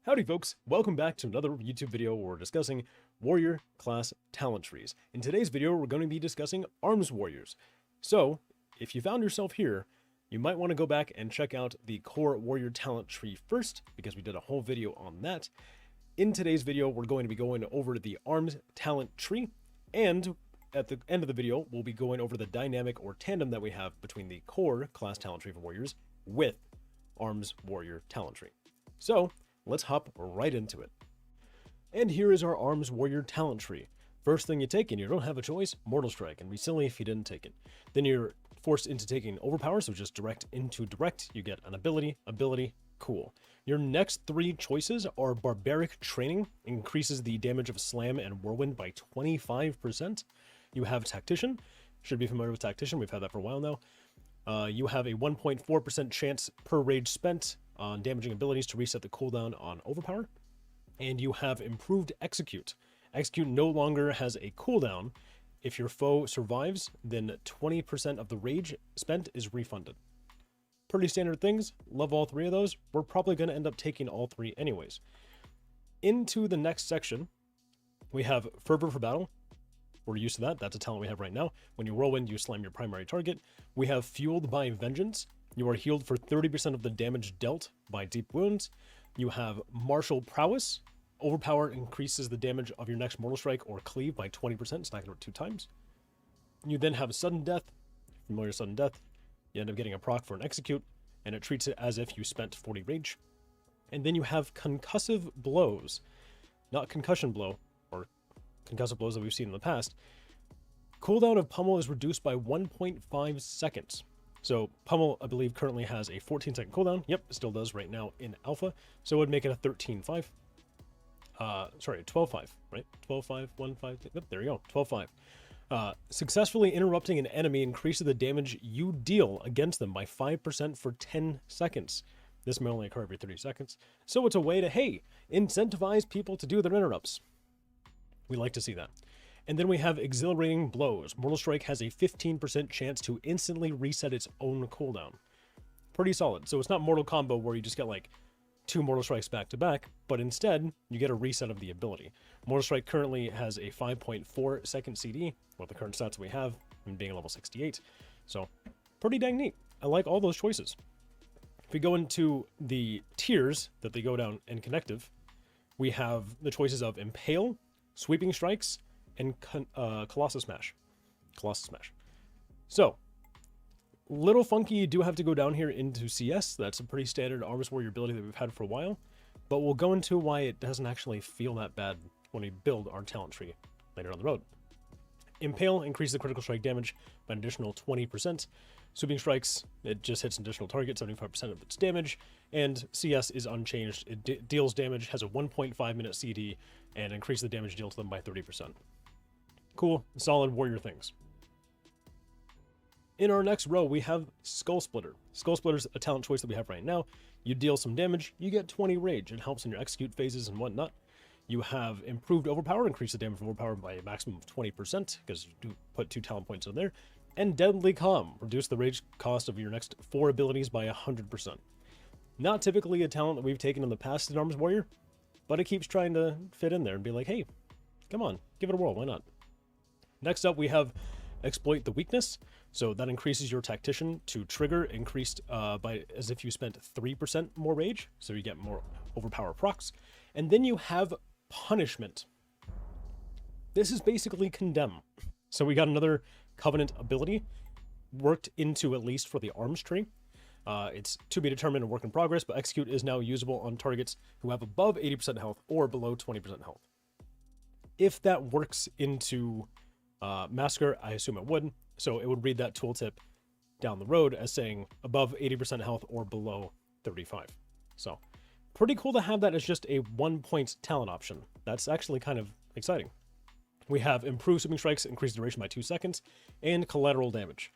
Howdy folks, welcome back to another YouTube video where we're discussing warrior class talent trees. In today's video, we're going to be discussing arms warriors. So, if you found yourself here, you might want to go back and check out the core warrior talent tree first, because we did a whole video on that. In today's video, we're going to be going over the arms talent tree, and at the end of the video, we'll be going over the dynamic or tandem that we have between the core class talent tree for warriors with arms warrior talent tree. So, let's hop right into it. And here is our Arms Warrior talent tree. First thing you take, and you don't have a choice, Mortal Strike, and be silly if you didn't take it. Then you're forced into taking Overpower, so just direct into direct. You get an ability, cool. Your next three choices are Barbaric Training, increases the damage of Slam and Whirlwind by 25%. You have Tactician, should be familiar with Tactician, we've had that for a while now. You have a 1.4% chance per rage spent on damaging abilities to reset the cooldown on Overpower. And you have Improved Execute. Execute no longer has a cooldown. If your foe survives, then 20% of the rage spent is refunded. Pretty standard things. Love all three of those. We're probably going to end up taking all three anyways. Into the next section, we have Fervor for Battle. We're used to that. That's a talent we have right now. When you whirlwind, you slam your primary target. We have Fueled by Vengeance. You are healed for 30% of the damage dealt by deep wounds. You have Martial Prowess. Overpower increases the damage of your next Mortal Strike or Cleave by 20%, stacking it 2 times. You then have Sudden Death. Familiar Sudden Death. You end up getting a proc for an Execute, and it treats it as if you spent 40 rage. And then you have Concussive Blows. Not Concussion Blow, or Concussive Blows that we've seen in the past. Cooldown of Pummel is reduced by 1.5 seconds. So Pummel, I believe, currently has a 14-second cooldown. Yep, still does right now in alpha. So it would make it a 13-5. Sorry, 12-5, right? 12-5, 1-5. Yep, there you go, 12-5. Successfully interrupting an enemy increases the damage you deal against them by 5% for 10 seconds. This may only occur every 30 seconds. So it's a way to, hey, incentivize people to do their interrupts. We like to see that. And then we have Exhilarating Blows. Mortal Strike has a 15% chance to instantly reset its own cooldown. Pretty solid. So it's not Mortal Combo where you just get like 2 Mortal Strikes back to back, but instead you get a reset of the ability. Mortal Strike currently has a 5.4 second CD, with the current stats we have, and being level 68. So pretty dang neat. I like all those choices. If we go into the tiers that they go down in Connective, we have the choices of Impale, Sweeping Strikes, and Colossus Smash. So, little funky, you do have to go down here into CS. That's a pretty standard Arms Warrior ability that we've had for a while. But we'll go into why it doesn't actually feel that bad when we build our talent tree later on the road. Impale increases the critical strike damage by an additional 20%. Sweeping Strikes, it just hits an additional target, 75% of its damage. And CS is unchanged. It deals damage, has a 1.5 minute CD, and increases the damage dealt to them by 30%. Cool, solid warrior things. In our next row, we have Skull Splitter. Skull Splitter is a talent choice that we have right now. You deal some damage, you get 20 rage. It helps in your execute phases and whatnot. You have Improved Overpower, increase the damage of Overpower by a maximum of 20%, because you do put 2 talent points in there. And Deadly Calm, reduce the rage cost of your next 4 abilities by 100%. Not typically a talent that we've taken in the past in Arms Warrior, but it keeps trying to fit in there and be like, hey, come on, give it a whirl, why not? Next up, we have Exploit the Weakness. So that increases your Tactician to trigger, increased by as if you spent 3% more rage. So you get more Overpower procs. And then you have Punishment. This is basically Condemn. So we got another Covenant ability worked into at least for the arms tree. It's to be determined and work in progress, but Execute is now usable on targets who have above 80% health or below 20% health. If that works into Massacre, I assume it would. So it would read that tooltip down the road as saying above 80% health or below 35. So pretty cool to have that as just a 1-point talent option. That's actually kind of exciting. We have Improved Sweeping Strikes, increase duration by 2 seconds, and Collateral Damage.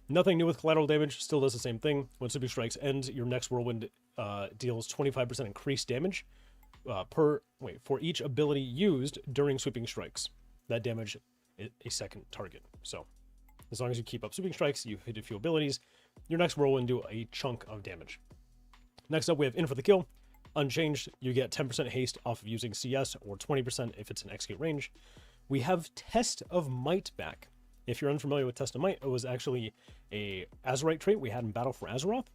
Nothing new with Collateral Damage, still does the same thing. When Sweeping Strikes end, your next Whirlwind deals 25% increased damage for each ability used during Sweeping Strikes. That damage a second target. So as long as you keep up Sweeping Strikes, you hit a few abilities, your next Whirlwind do a chunk of damage. Next up, we have In for the Kill. Unchanged, you get 10% haste off of using CS, or 20% if it's an execute range. We have Test of Might back. If you're unfamiliar with Test of Might, it was actually a Azerite trait we had in Battle for Azeroth.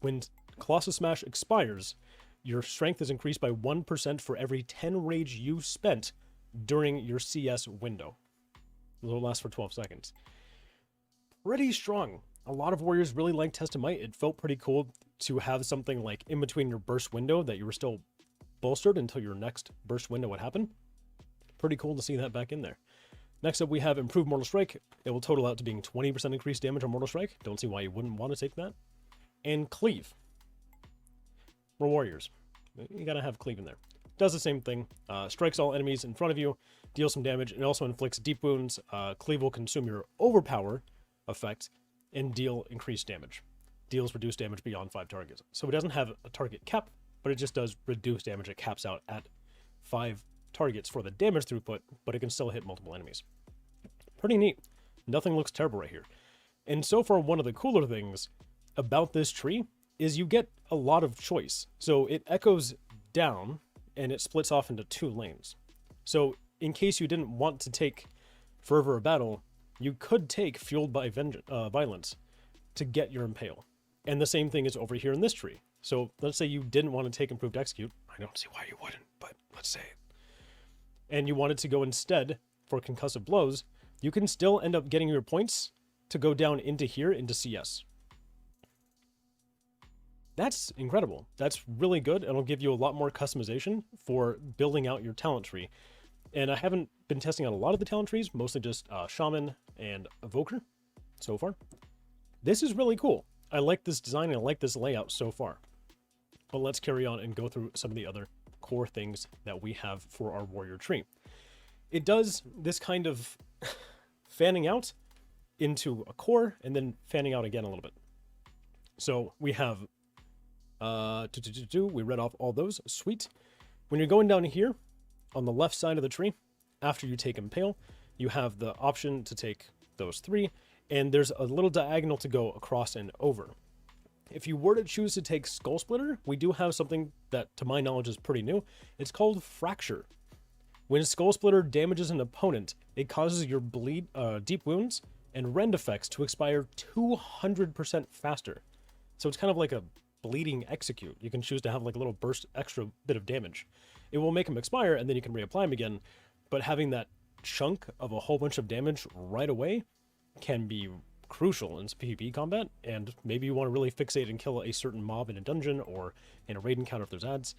When Colossus Smash expires, your strength is increased by 1% for every 10 rage you spent during your CS window. It will last for 12 seconds. Pretty strong. A lot of warriors really like Test of Might. It felt pretty cool to have something like in between your burst window that you were still bolstered until your next burst window would happen. Pretty cool to see that back in there. Next up, we have Improved Mortal Strike. It will total out to being 20% increased damage on Mortal Strike. Don't see why you wouldn't want to take that. And Cleave. For warriors. You gotta have Cleave in there. Does the same thing. Strikes all enemies in front of you. Deals some damage. It also inflicts deep wounds. Cleave will consume your Overpower effect and deal increased damage. Deals reduced damage beyond 5 targets. So it doesn't have a target cap, but it just does reduce damage. It caps out at 5 targets for the damage throughput, but it can still hit multiple enemies. Pretty neat. Nothing looks terrible right here. And so far, one of the cooler things about this tree is you get a lot of choice. So it echoes down and it splits off into 2 lanes. So in case you didn't want to take Fervor of Battle, you could take Fueled by Violence to get your Impale. And the same thing is over here in this tree. So let's say you didn't want to take Improved Execute. I don't see why you wouldn't, but let's say it. And you wanted to go instead for Concussive Blows, you can still end up getting your points to go down into here, into CS. That's incredible. That's really good. It'll give you a lot more customization for building out your talent tree. And I haven't been testing out a lot of the talent trees, mostly just Shaman and Evoker so far. This is really cool. I like this design and I like this layout so far. But let's carry on and go through some of the other core things that we have for our warrior tree. It does this kind of fanning out into a core and then fanning out again a little bit. So we have we read off all those. Sweet. When you're going down here on the left side of the tree, after you take Impale, you have the option to take those 3, and there's a little diagonal to go across and over. If you were to choose to take Skull Splitter, we do have something that, to my knowledge, is pretty new. It's called Fracture. When Skull Splitter damages an opponent, it causes your deep wounds and rend effects to expire 200% faster. So it's kind of like a bleeding execute. You can choose to have like a little burst extra bit of damage. It will make them expire, and then you can reapply them again. But having that chunk of a whole bunch of damage right away can be crucial in PvP combat, and maybe you want to really fixate and kill a certain mob in a dungeon or in a raid encounter if there's ads.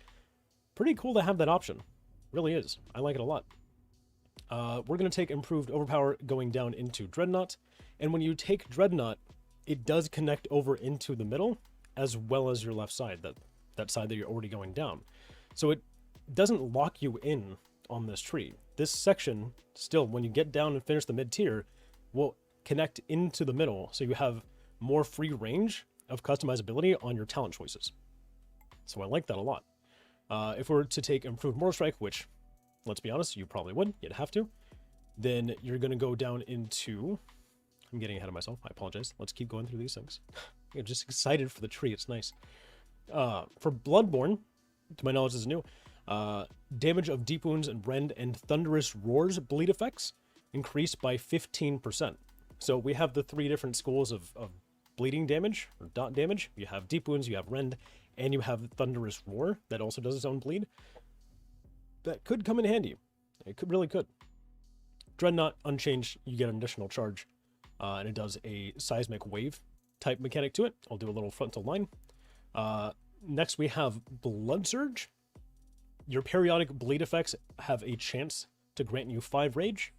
Pretty cool to have that option. Really is. I like it a lot. We're going to take Improved Overpower going down into Dreadnought, and when you take Dreadnought, it does connect over into the middle as well as your left side, that side that you're already going down. So it doesn't lock you in on this tree. This section, still, when you get down and finish the mid-tier, will connect into the middle, so you have more free range of customizability on your talent choices. So I like that a lot. If we were to take Improved Mortal Strike, which, let's be honest, you probably would, you'd have to, then you're going to go down into... I'm getting ahead of myself, I apologize. Let's keep going through these things. I'm just excited for the tree, it's nice. For Bloodborne, to my knowledge this is new, damage of deep wounds and rend and thunderous roars bleed effects increased by 15%. So we have the 3 different schools of bleeding damage, or dot damage. You have deep wounds, you have rend, and you have thunderous roar that also does its own bleed. That could come in handy. It really could. Dreadnought, unchanged, you get an additional charge, and it does a seismic wave type mechanic to it. I'll do a little frontal line. Next we have Blood Surge. Your periodic bleed effects have a chance to grant you 5 rage.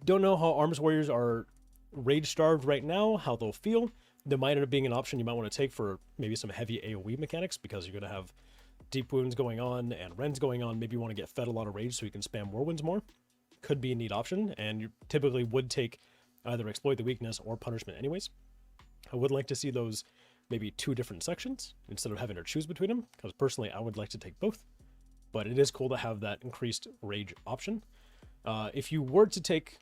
Don't know how Arms Warriors are rage starved right now, how they'll feel. There might end up being an option you might want to take for maybe some heavy AoE mechanics, because you're going to have deep wounds going on and rends going on. Maybe you want to get fed a lot of rage so you can spam whirlwinds more. Could be a neat option, and you typically would take either Exploit the Weakness or Punishment anyways. I would like to see those maybe 2 different sections instead of having to choose between them, because personally I would like to take both. But it is cool to have that increased rage option. If you were to take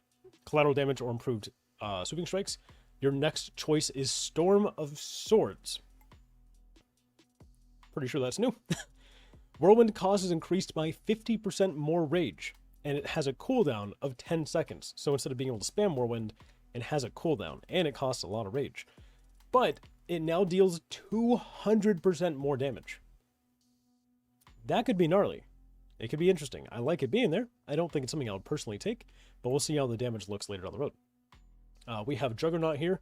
collateral damage or improved sweeping strikes, your next choice is Storm of Swords. Pretty sure that's new. Whirlwind causes increased by 50% more rage, and it has a cooldown of 10 seconds. So instead of being able to spam Whirlwind, it has a cooldown, and it costs a lot of rage. But it now deals 200% more damage. That could be gnarly. It could be interesting. I like it being there. I don't think it's something I would personally take, but we'll see how the damage looks later down the road. We have Juggernaut here,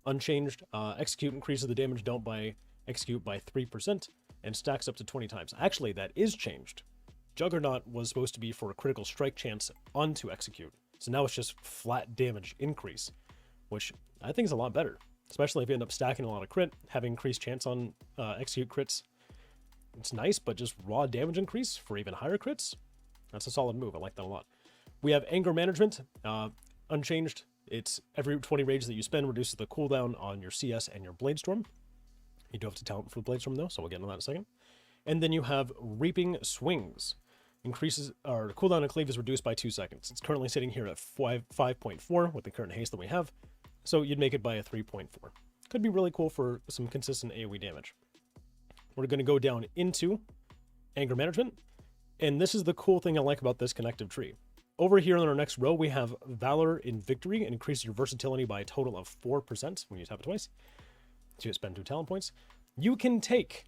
unchanged. Execute increases the damage dealt by execute by 3% and stacks up to 20 times. Actually, that is changed. Juggernaut was supposed to be for a critical strike chance onto execute. So now it's just flat damage increase, which I think is a lot better, especially if you end up stacking a lot of crit, having increased chance on execute crits. It's nice, but just raw damage increase for even higher crits, that's a solid move. I like that a lot. We have Anger Management, unchanged. It's every 20 rage that you spend reduces the cooldown on your CS and your Bladestorm. You do have to talent for the Bladestorm though, so we'll get into that in a second. And then you have Reaping Swings. Increases, or cooldown and cleave is reduced by 2 seconds. It's currently sitting here at 5.4 with the current haste that we have, so you'd make it by a 3.4. Could be really cool for some consistent AoE damage. We're going to go down into Anger Management, and this is the cool thing I like about this connective tree. Over here on our next row, we have Valor in Victory, and increases your versatility by a total of 4% when you tap it twice. So you spend 2 talent points. You can take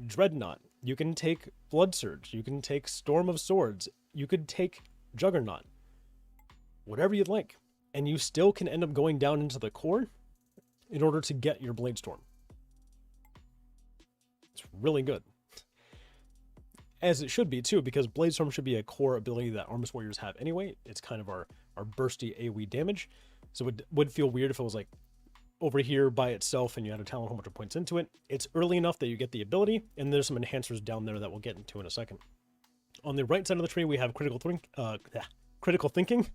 Dreadnought, you can take Blood Surge, you can take Storm of Swords, you could take Juggernaut, whatever you'd like, and you still can end up going down into the core in order to get your Bladestorm. It's really good. As it should be too, because Bladestorm should be a core ability that Arms Warriors have anyway. It's kind of our bursty AoE damage, so it would feel weird if it was like over here by itself and you had to talent a whole bunch of points into it. It's early enough that you get the ability, and there's some enhancers down there that we'll get into in a second. On the right side of the tree, we have Critical Thinking,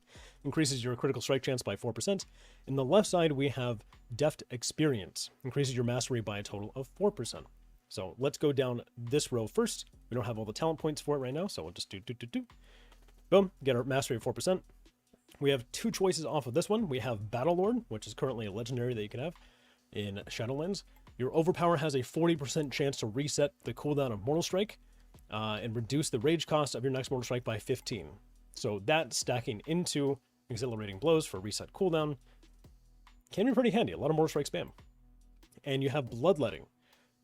increases your critical strike chance by 4%. In the left side, we have Deft Experience, increases your mastery by a total of 4%. So let's go down this row first. We don't have all the talent points for it right now, so we'll just do. Boom, get our mastery of 4%. We have 2 choices off of this one. We have Battlelord, which is currently a legendary that you can have in Shadowlands. Your Overpower has a 40% chance to reset the cooldown of Mortal Strike and reduce the rage cost of your next Mortal Strike by 15. So that stacking into Exhilarating Blows for reset cooldown can be pretty handy. A lot of Mortal Strike spam. And you have Bloodletting.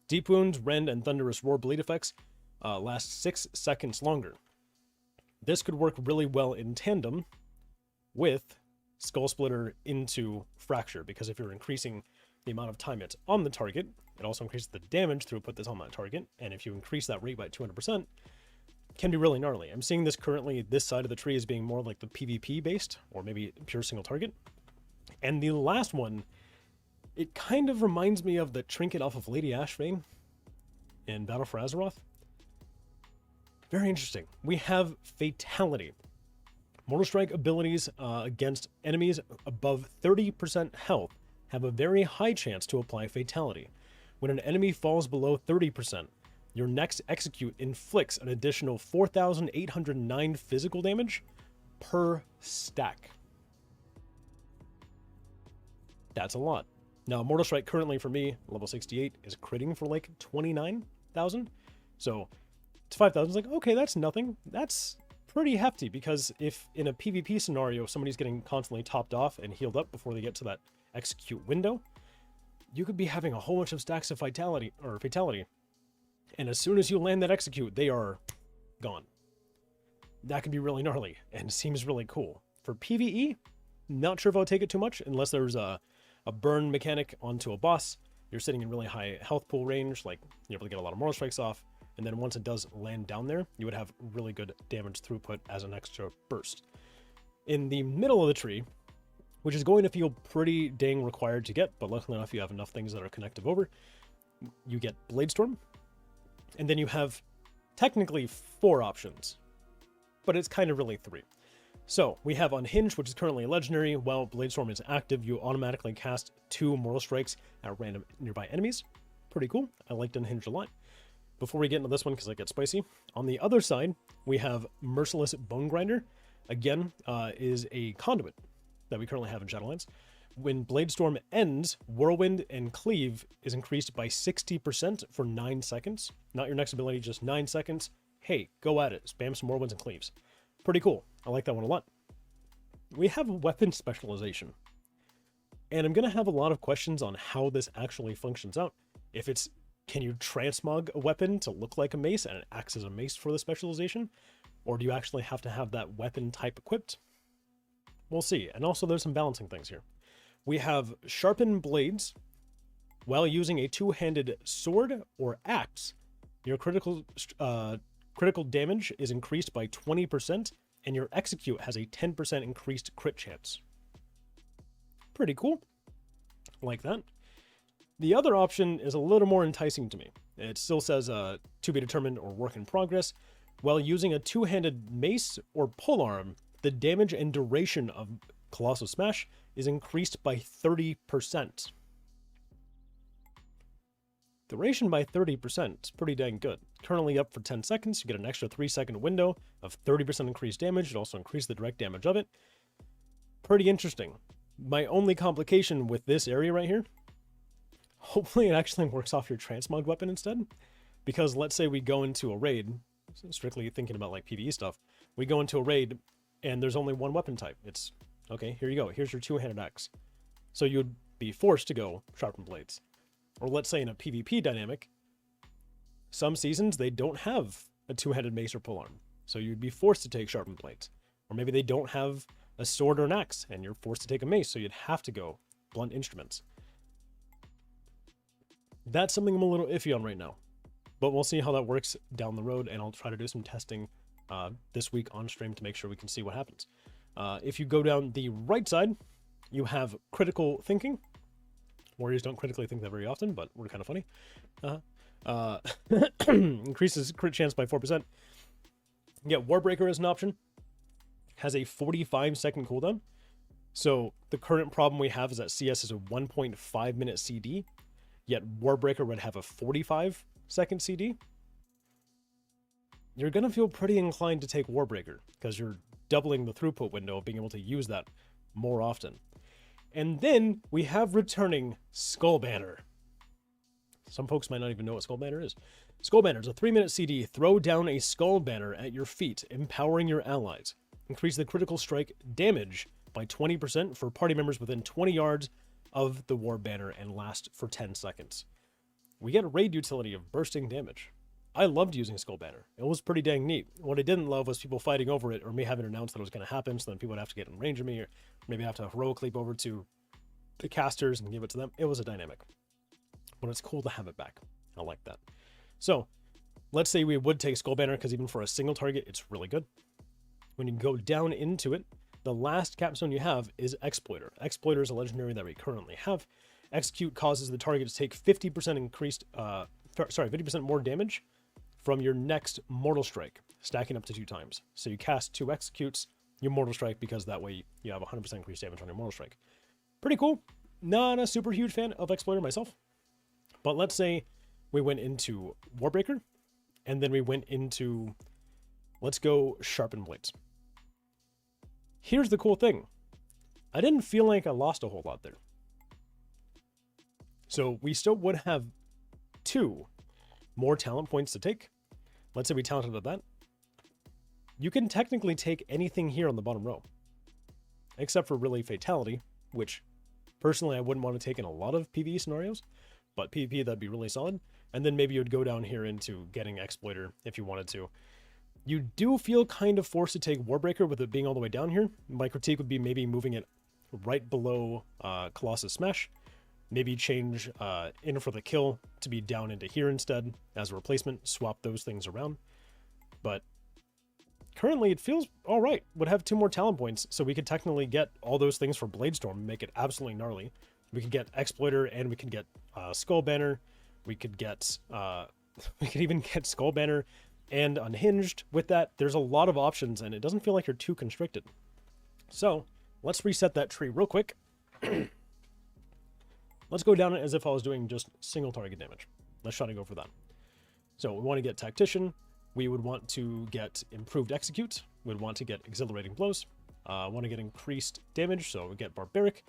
Deep Wounds, Rend, and Thunderous Roar bleed effects last 6 seconds longer. This could work really well in tandem with Skull Splitter into Fracture, because if you're increasing the amount of time it's on the target, it also increases the damage throughput that's on that target, and if you increase that rate by 200%, it can be really gnarly. I'm seeing this currently, this side of the tree, as being more like the PvP based, or maybe pure single target. And the last one, it kind of reminds me of the trinket off of Lady Ashvane in Battle for Azeroth. Very interesting. We have Fatality. Mortal Strike abilities against enemies above 30% health have a very high chance to apply Fatality. When an enemy falls below 30%, your next execute inflicts an additional 4,809 physical damage per stack. That's a lot. Now, Mortal Strike currently for me, level 68, is critting for like 29,000. So to 5,000 is like, okay, that's nothing. That's pretty hefty, because if in a PvP scenario somebody's getting constantly topped off and healed up before they get to that execute window, you could be having a whole bunch of stacks of fatality, and as soon as you land that execute, they are gone. That could be really gnarly and seems really cool. For PvE, not sure if I'll take it too much unless there's a burn mechanic onto a boss. You're sitting in really high health pool range, like you're able to get a lot of Mortal Strikes off. And then once it does land down there, you would have really good damage throughput as an extra burst. In the middle of the tree, which is going to feel pretty dang required to get, but luckily enough you have enough things that are connective over, you get Bladestorm. And then you have technically 4 options, but it's kind of really 3. So we have Unhinged, which is currently a legendary. While Bladestorm is active, you automatically cast 2 Mortal Strikes at random nearby enemies. Pretty cool. I liked Unhinged a lot. Before we get into this one, because it gets spicy, on the other side, we have Merciless Bone Grinder. Again, is a conduit that we currently have in Shadowlands. When Bladestorm ends, Whirlwind and Cleave is increased by 60% for 9 seconds. Not your next ability, just 9 seconds. Hey, go at it. Spam some Whirlwinds and Cleaves. Pretty cool. I like that one a lot. We have weapon specialization. And I'm going to have a lot of questions on how this actually functions out. If it's, can you transmog a weapon to look like a mace and it acts as a mace for the specialization? Or do you actually have to have that weapon type equipped? We'll see. And also there's some balancing things here. We have sharpened blades. While using a two-handed sword or axe, your critical damage is increased by 20%, and your execute has a 10% increased crit chance. Pretty cool. Like that. The other option is a little more enticing to me. It still says to be determined or work in progress. While using a two-handed mace or polearm, the damage and duration of Colossal Smash is increased by 30%. Duration by 30% is pretty dang good. Currently up for 10 seconds, you get an extra 3-second window of 30% increased damage. It also increases the direct damage of it. Pretty interesting. My only complication with this area right here, hopefully it actually works off your transmog weapon instead. Because let's say we go into a raid, strictly thinking about like PvE stuff, we go into a raid and there's only one weapon type. It's, okay, here you go. Here's your two-handed axe. So you'd be forced to go sharpen blades. Or let's say in a PvP dynamic, some seasons they don't have a two-handed mace or polearm. So you'd be forced to take sharpened blades. Or maybe they don't have a sword or an axe and you're forced to take a mace, so you'd have to go blunt instruments. That's something I'm a little iffy on right now. But we'll see how that works down the road, and I'll try to do some testing this week on stream to make sure we can see what happens. If you go down the right side, you have critical thinking. Warriors don't critically think that very often, but we're kind of funny. Increases crit chance by 4%. Yeah, Warbreaker is an option. Has a 45-second cooldown. So the current problem we have is that CS is a 1.5-minute CD, yet Warbreaker would have a 45-second CD. You're going to feel pretty inclined to take Warbreaker, because you're doubling the throughput window of being able to use that more often. And then we have returning Skull Banner. Some folks might not even know what Skull Banner is. Skull Banner is a 3-minute CD. Throw down a Skull Banner at your feet, empowering your allies. Increase the critical strike damage by 20% for party members within 20 yards of the War Banner and last for 10 seconds. We get a raid utility of bursting damage. I loved using Skull Banner. It was pretty dang neat. What I didn't love was people fighting over it or me having announced that it was going to happen, so then people would have to get in range of me, or maybe have to heroic leap over to the casters and give it to them. It was a dynamic. But it's cool to have it back. I like that. So, let's say we would take Skull Banner, because even for a single target, it's really good. When you go down into it, the last capstone you have is Exploiter. Exploiter is a legendary that we currently have. Execute causes the target to take 50% 50% more damage from your next Mortal Strike, stacking up to 2 times. So you cast 2 executes, you Mortal Strike, because that way you have 100% increased damage on your Mortal Strike. Pretty cool. Not a super huge fan of Exploiter myself. But let's say we went into Warbreaker, and then we went into, let's go Sharpen Blades. Here's the cool thing. I didn't feel like I lost a whole lot there. So we still would have 2 more talent points to take. Let's say we talented at that. You can technically take anything here on the bottom row, except for really Fatality, which personally I wouldn't want to take in a lot of PvE scenarios, but PvP that'd be really solid. And then maybe you would go down here into getting Exploiter if you wanted to. You do feel kind of forced to take Warbreaker with it being all the way down here. My critique would be maybe moving it right below Colossus Smash. Maybe change In for the Kill to be down into here instead as a replacement. Swap those things around. But currently it feels all right. Would have 2 more talent points, so we could technically get all those things for Bladestorm and make it absolutely gnarly. We could get Exploiter, and we could get Skull Banner. We could get we could even get Skull Banner and Unhinged with that. There's a lot of options, and it doesn't feel like you're too constricted. So let's reset that tree real quick. Let's go down it as if I was doing just single target damage. Let's try to go for that. So we want to get Tactician. We would want to get Improved Execute. We'd want to get Exhilarating Blows. Want to get increased damage, so we get Barbaric.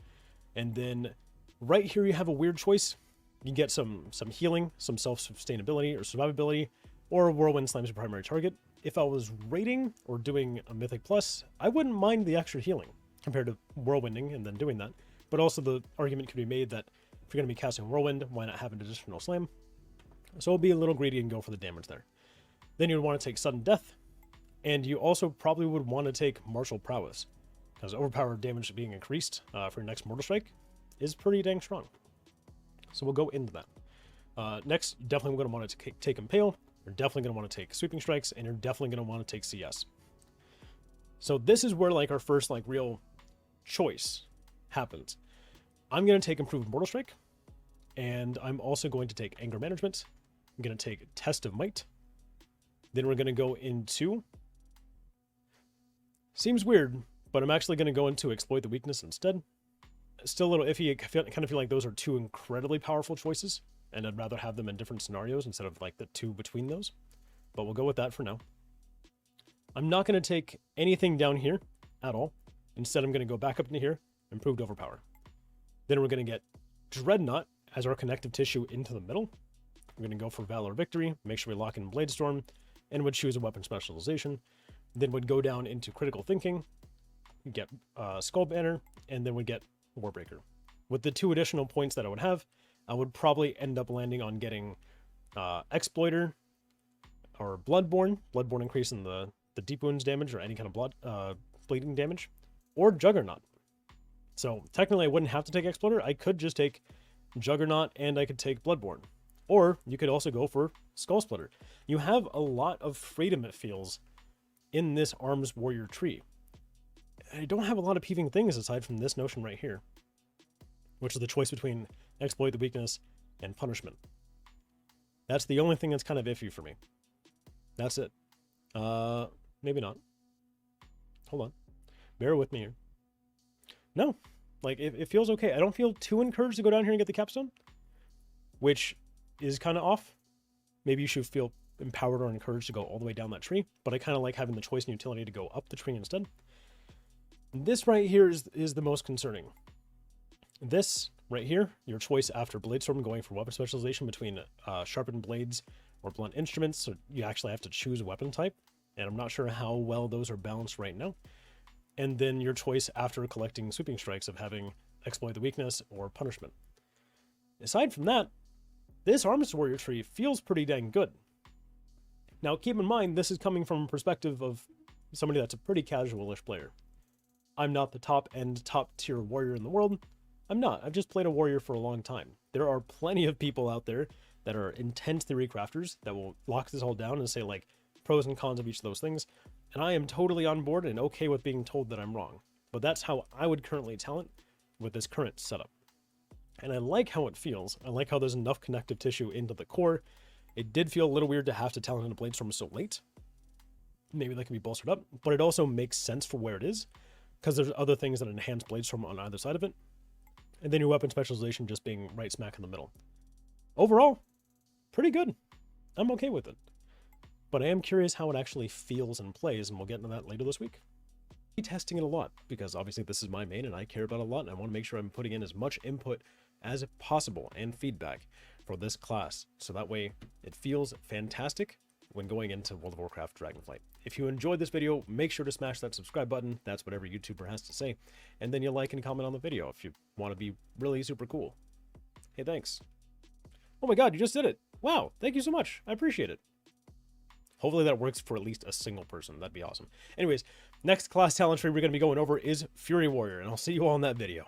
And then right here you have a weird choice. You get some healing, some self-sustainability or survivability, or Whirlwind Slam's your primary target. If I was raiding or doing a Mythic Plus, I wouldn't mind the extra healing compared to Whirlwinding and then doing that. But also the argument could be made that if you're going to be casting Whirlwind, why not have an additional Slam? So I'll be a little greedy and go for the damage there. Then you'd want to take Sudden Death, and you also probably would want to take Martial Prowess, because overpowered damage being increased for your next Mortal Strike is pretty dang strong. So we'll go into that. Next, you're definitely going to want to take Impale, you're definitely going to want to take Sweeping Strikes, and you're definitely going to want to take CS. So this is where like our first like real choice happens. I'm going to take Improved Mortal Strike, and I'm also going to take Anger Management. I'm going to take Test of Might. Then we're going to go into... Seems weird, but I'm actually going to go into Exploit the Weakness instead. Still a little iffy. I kind of feel like those are two incredibly powerful choices, and I'd rather have them in different scenarios instead of like the two between those. But we'll go with that for now. I'm not going to take anything down here at all. Instead, I'm going to go back up into here, Improved Overpower. Then we're going to get Dreadnought as our connective tissue into the middle. We're going to go for Valor Victory, make sure we lock in Bladestorm, and would choose a weapon specialization. Then would go down into Critical Thinking, get Skull Banner, and then would get Warbreaker. With the 2 additional points that I would have, I would probably end up landing on getting Exploiter or Bloodborne. Bloodborne increasing the deep wounds damage or any kind of bleeding damage, or Juggernaut. So technically I wouldn't have to take Exploiter. I could just take Juggernaut and I could take Bloodborne. Or you could also go for Skull Splitter. You have a lot of freedom, it feels, in this Arms Warrior tree. I don't have a lot of peeving things aside from this notion right here, which is the choice between Exploit the Weakness and Punishment. That's the only thing that's kind of iffy for me. That's it. Maybe not. Hold on. Bear with me here. No. Like, it feels okay. I don't feel too encouraged to go down here and get the capstone, which is kind of off. Maybe you should feel empowered or encouraged to go all the way down that tree, but I kind of like having the choice and utility to go up the tree instead. This right here is the most concerning. This right here, your choice after Bladestorm going for weapon specialization between sharpened blades or blunt instruments, so you actually have to choose a weapon type, and I'm not sure how well those are balanced right now. And then your choice after collecting Sweeping Strikes of having Exploit the Weakness or Punishment. Aside from that, this Arms Warrior tree feels pretty dang good. Now keep in mind, this is coming from a perspective of somebody that's a pretty casual-ish player. I'm not the top-end, top-tier warrior in the world. I'm not. I've just played a warrior for a long time. There are plenty of people out there that are intense theory crafters that will lock this all down and say, like, pros and cons of each of those things. And I am totally on board and okay with being told that I'm wrong. But that's how I would currently talent with this current setup. And I like how it feels. I like how there's enough connective tissue into the core. It did feel a little weird to have to talent into Bladestorm so late. Maybe that can be bolstered up, but it also makes sense for where it is, because there's other things that enhance Bladestorm on either side of it. And then your weapon specialization just being right smack in the middle. Overall, pretty good. I'm okay with it. But I am curious how it actually feels and plays, and we'll get into that later this week. I'll be testing it a lot, because obviously this is my main and I care about it a lot, and I want to make sure I'm putting in as much input as possible and feedback for this class, so that way it feels fantastic when going into World of Warcraft Dragonflight. If you enjoyed this video, make sure to smash that subscribe button. That's what every YouTuber has to say. And then you like and comment on the video if you want to be really super cool. Hey, thanks. Oh my god, you just did it. Wow, thank you so much. I appreciate it. Hopefully that works for at least a single person. That'd be awesome. Anyways, next class talent tree we're going to be going over is Fury Warrior, and I'll see you all in that video.